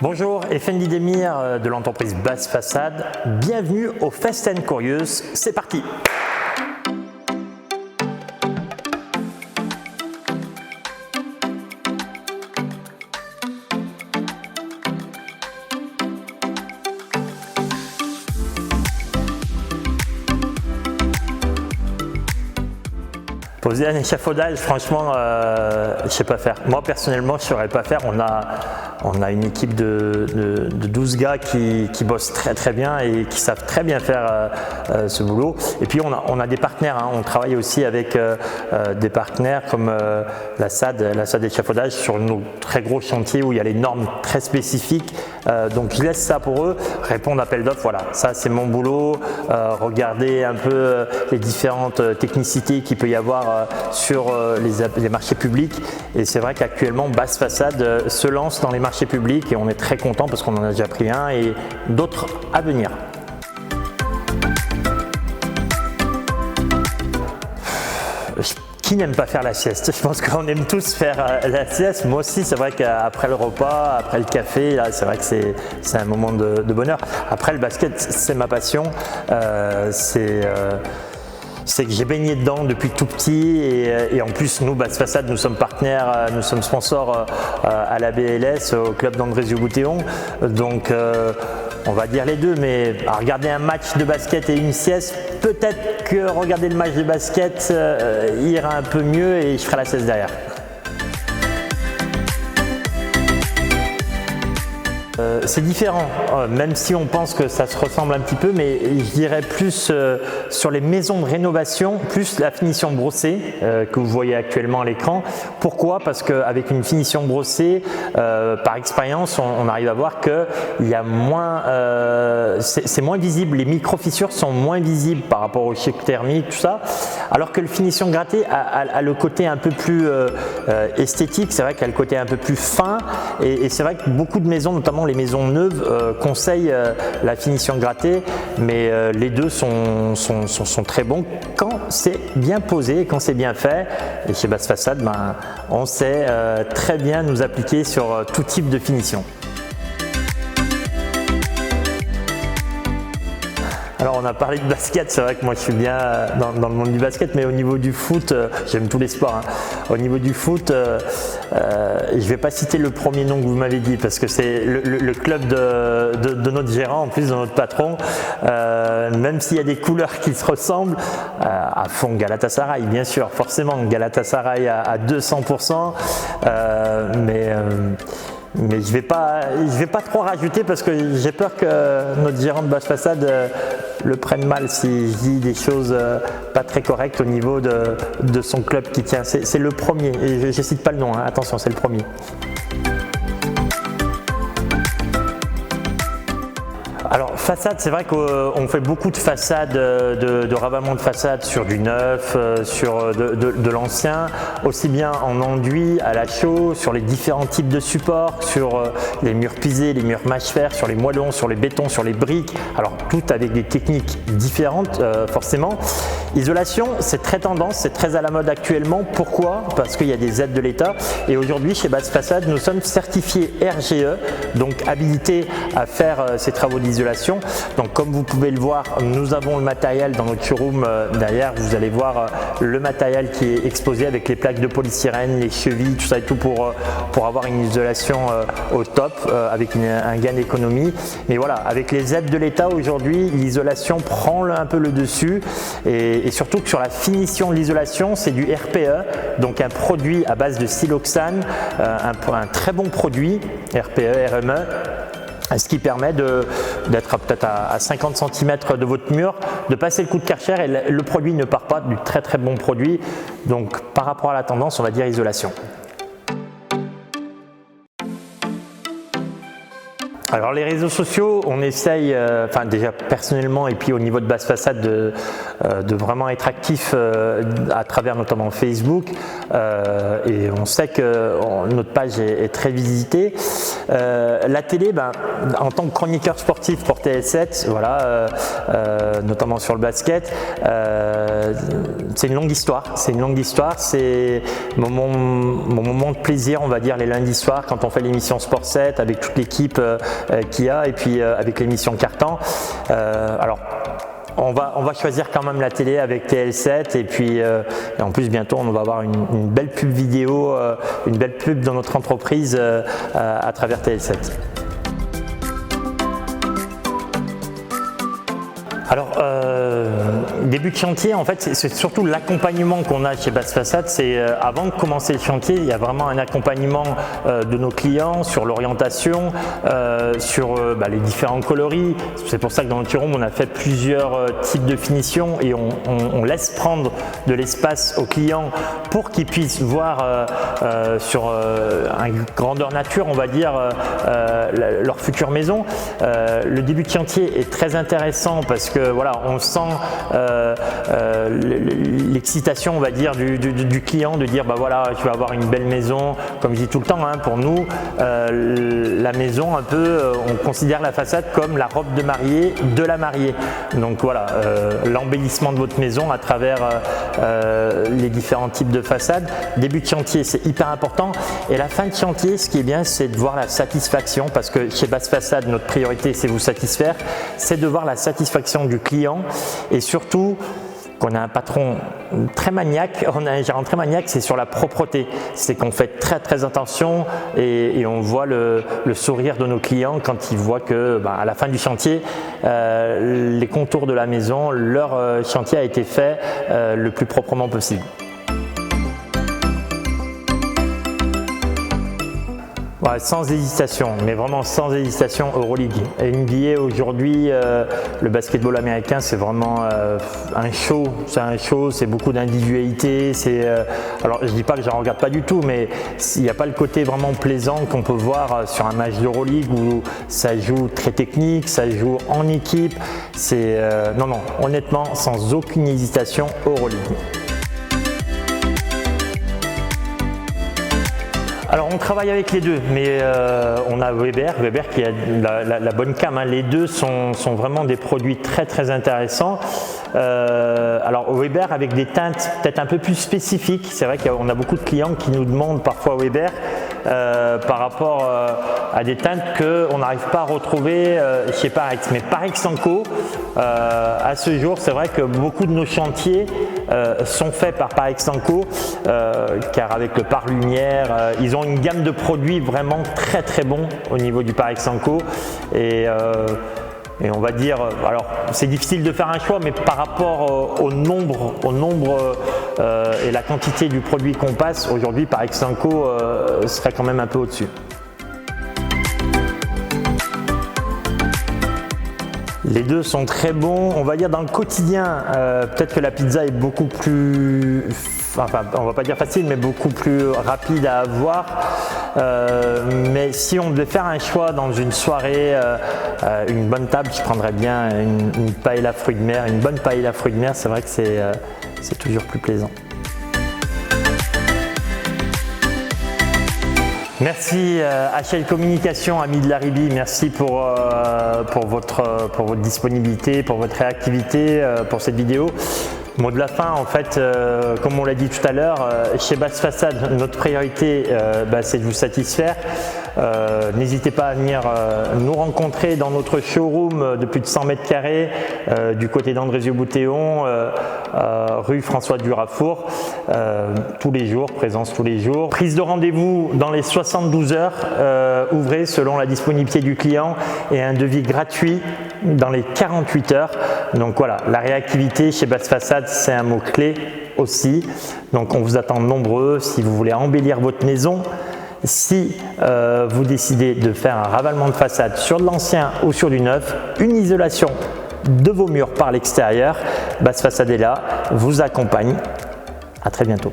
Bonjour, Effendi Demir de l'entreprise Basse Façade. Bienvenue au Fast & Curious. C'est parti! Poser un échafaudage, franchement, je ne sais pas faire. Moi, personnellement, je ne saurais pas faire. On a une équipe de 12 gars qui bossent très bien et qui savent très bien faire ce boulot. Et puis, on a des partenaires. On travaille aussi avec des partenaires comme la SAD échafaudage sur nos très gros chantiers où il y a les normes très spécifiques. Donc, je laisse ça pour eux, répondre à appel d'offres. Voilà, ça, c'est mon boulot. Regarder un peu les différentes technicités qu'il peut y avoir sur les marchés publics, et c'est vrai qu'actuellement Basse Façade se lance dans les marchés publics et on est très content parce qu'on en a déjà pris un et d'autres à venir. Qui n'aime pas faire la sieste? Je pense qu'on aime tous faire la sieste. Moi aussi, c'est vrai qu'après le repas, après le café, là, c'est vrai que c'est un moment de bonheur. Après, le basket, c'est ma passion. C'est que j'ai baigné dedans depuis tout petit et en plus nous, Basse Façade, nous sommes partenaires, nous sommes sponsors à la BLS, au club d'Andrézieux-Boutéon. Donc on va dire les deux, mais à regarder un match de basket et une sieste, peut-être que regarder le match de basket ira un peu mieux et je ferai la sieste derrière. C'est différent, même si on pense que ça se ressemble un petit peu, mais je dirais plus sur les maisons de rénovation, plus la finition brossée que vous voyez actuellement à l'écran. Pourquoi? Parce qu'avec une finition brossée, par expérience, on arrive à voir qu'il y a moins, c'est moins visible, les micro-fissures sont moins visibles par rapport au choc thermique, tout ça, alors que le finition grattée a le côté un peu plus esthétique, c'est vrai qu'elle a le côté un peu plus fin, et c'est vrai que beaucoup de maisons, notamment les maisons neuves, conseillent la finition grattée, mais les deux sont très bons quand c'est bien posé, quand c'est bien fait. Et chez Basse Façade, on sait très bien nous appliquer sur tout type de finition. Alors on a parlé de basket, c'est vrai que moi je suis bien dans le monde du basket, mais au niveau du foot, j'aime tous les sports. Au niveau du foot, je ne vais pas citer le premier nom que vous m'avez dit parce que c'est le club de notre gérant, en plus de notre patron, même s'il y a des couleurs qui se ressemblent, à fond Galatasaray, bien sûr, forcément Galatasaray à 200%, mais je vais pas trop rajouter parce que j'ai peur que notre gérant de Basse Façade le prenne mal si je dis des choses pas très correctes au niveau de son club qui tient. C'est le premier, et je ne cite pas le nom, attention, c'est le premier. Alors façade, c'est vrai qu'on fait beaucoup de façades, de ravalement de façade sur du neuf, sur de l'ancien, aussi bien en enduit, à la chaux, sur les différents types de supports, sur les murs pisés, les murs mâche-fer, sur les moellons, sur les bétons, sur les briques, alors tout avec des techniques différentes forcément. Isolation, c'est très tendance, c'est très à la mode actuellement. Pourquoi? Parce qu'il y a des aides de l'État et aujourd'hui chez Basse Façade, nous sommes certifiés RGE, donc habilités à faire ces travaux d'isolation. Donc comme vous pouvez le voir, nous avons le matériel dans notre showroom derrière. Vous allez voir le matériel qui est exposé avec les plaques de polystyrène, les chevilles, tout ça et tout pour avoir une isolation au top avec un gain d'économie. Mais voilà, avec les aides de l'État aujourd'hui, l'isolation prend un peu le dessus et surtout que sur la finition de l'isolation, c'est du RPE, donc un produit à base de siloxane, un très bon produit, RPE, RME. Ce qui permet d'être peut-être à 50 cm de votre mur, de passer le coup de Karcher et le produit ne part pas, du très bon produit. Donc par rapport à la tendance, on va dire isolation. Alors les réseaux sociaux, on essaye, enfin déjà personnellement et puis au niveau de Basse Façade de vraiment être actif à travers notamment Facebook et on sait que notre page est très visitée. La télé, en tant que chroniqueur sportif pour TL7, voilà, notamment sur le basket, c'est une longue histoire. C'est une longue histoire. C'est mon moment de plaisir, on va dire, les lundis soirs quand on fait l'émission Sport 7 avec toute l'équipe qu'il y a et puis avec l'émission Carton. Alors, on va choisir quand même la télé avec TL7 et puis et en plus bientôt on va avoir une belle pub vidéo, une belle pub dans notre entreprise à travers TL7. Alors, début de chantier, en fait, c'est surtout l'accompagnement qu'on a chez Basse Façade. C'est avant de commencer le chantier, il y a vraiment un accompagnement de nos clients sur l'orientation, sur les différents coloris. C'est pour ça que dans notre showroom, on a fait plusieurs types de finitions et on laisse prendre de l'espace aux clients pour qu'ils puissent voir sur une grandeur nature, on va dire, leur future maison. Le début de chantier est très intéressant parce que voilà, on sent l'excitation, on va dire, du client de dire voilà, je vais avoir une belle maison. Comme je dis tout le temps, pour nous, la maison, un peu, on considère la façade comme la robe de mariée de la mariée. Donc voilà, l'embellissement de votre maison à travers les différents types de façades. Début de chantier, c'est hyper important. Et la fin de chantier, ce qui est bien, c'est de voir la satisfaction, parce que chez Basse Façade, notre priorité, c'est vous satisfaire, c'est de voir la satisfaction du client et surtout qu'on a un patron très maniaque, on a un gérant très maniaque, c'est sur la propreté. C'est qu'on fait très attention et on voit le sourire de nos clients quand ils voient que à la fin du chantier, les contours de la maison, leur chantier a été fait le plus proprement possible. Ouais, sans hésitation, mais vraiment sans hésitation, Euroleague. NBA aujourd'hui, le basketball américain, c'est vraiment un show. C'est un show, c'est beaucoup d'individualité. Alors, je dis pas que je ne regarde pas du tout, mais il n'y a pas le côté vraiment plaisant qu'on peut voir sur un match d'Euroleague où ça joue très technique, ça joue en équipe. Non, honnêtement, sans aucune hésitation, Euroleague. Alors on travaille avec les deux, mais on a Weber qui a la bonne cam. Les deux sont vraiment des produits très intéressants. Alors Weber avec des teintes peut-être un peu plus spécifiques. C'est vrai qu'on a beaucoup de clients qui nous demandent parfois Weber par rapport à des teintes qu'on n'arrive pas à retrouver chez Parex. Mais Parex & Co, à ce jour, c'est vrai que beaucoup de nos chantiers sont faits par Parex & Co, car avec le pare-lumière, ils ont une gamme de produits vraiment très bon au niveau du Parex & Co. Et on va dire, alors c'est difficile de faire un choix, mais par rapport au nombre et la quantité du produit qu'on passe, aujourd'hui Parex & Co serait quand même un peu au-dessus. Les deux sont très bons. On va dire dans le quotidien, peut-être que la pizza est beaucoup plus, enfin on va pas dire facile, mais beaucoup plus rapide à avoir. Mais si on devait faire un choix dans une soirée, une bonne table, je prendrais bien une paella fruits de mer, une bonne paella fruits de mer. C'est vrai que c'est toujours plus plaisant. Merci HL Communication, Ami de Laribi, merci pour votre disponibilité, pour votre réactivité, pour cette vidéo. Mot de la fin, en fait, comme on l'a dit tout à l'heure, chez Basse Façade, notre priorité, c'est de vous satisfaire. N'hésitez pas à venir nous rencontrer dans notre showroom de plus de 100 mètres carrés du côté d'Andrézieux-Bouthéon, rue François Durafour, tous les jours, présence tous les jours. Prise de rendez-vous dans les 72 heures ouvrées selon la disponibilité du client et un devis gratuit dans les 48 heures. Donc voilà, la réactivité chez Basse Façade, c'est un mot-clé aussi. Donc on vous attend nombreux si vous voulez embellir votre maison. Si vous décidez de faire un ravalement de façade sur de l'ancien ou sur du neuf, une isolation de vos murs par l'extérieur, Basse Façade est là, vous accompagne. À très bientôt.